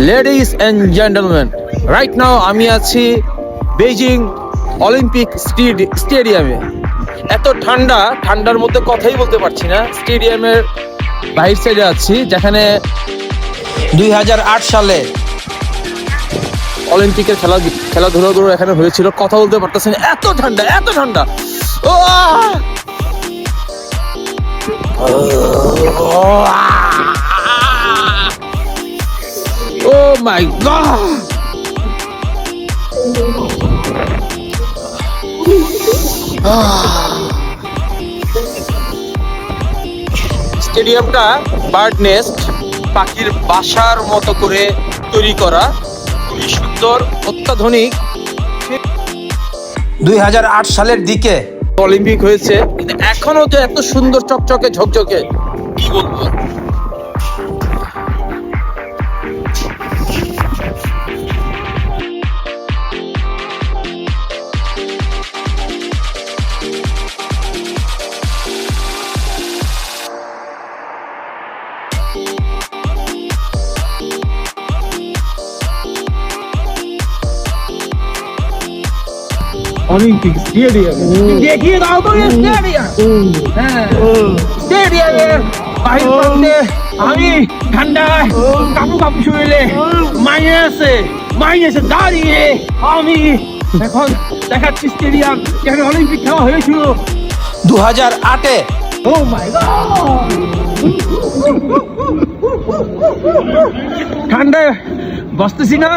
Ladies and gentleman, right now আমি আছি Beijing Olympic স্টেডিয়ামে। এত ঠান্ডা, ঠান্ডার মধ্যে কথাই বলতে পারছি না। স্টেডিয়ামের বাইরের সাইডে আছি, যেখানে 2008 সালে অলিম্পিকের খেলাধুলা এখানে হয়েছিল। কথা বলতে পারতেছি না, এত ঠান্ডা, এত ঠান্ডা। ও ও মাই গড! স্টেডিয়ামটা বার্ড নেস্ট, পাখির বাসার মতো করে তৈরি করা, খুবই সুন্দর, অত্যাধুনিক। 2008 সালের দিকে অলিম্পিক হয়েছে, কিন্তু এখনো তো এত সুন্দর চকচকে ঝকঝকে, কি বলবো। অলিম্পিক স্টেডিয়াম দেখিয়ে দাও তো, স্টেডিয়াম। হ্যাঁ, স্টেডিয়ামের বাহির প্রান্তে আমি ঠান্ডায় কাপু শরীরে মাইনাসে দাঁড়িয়ে আমি এখন দেখাচ্ছি স্টেডিয়াম যেখানে অলিম্পিক খেলা হয়েছিল 2008-এ। ও মাই গড! ঠান্ডায় বসতেছি না।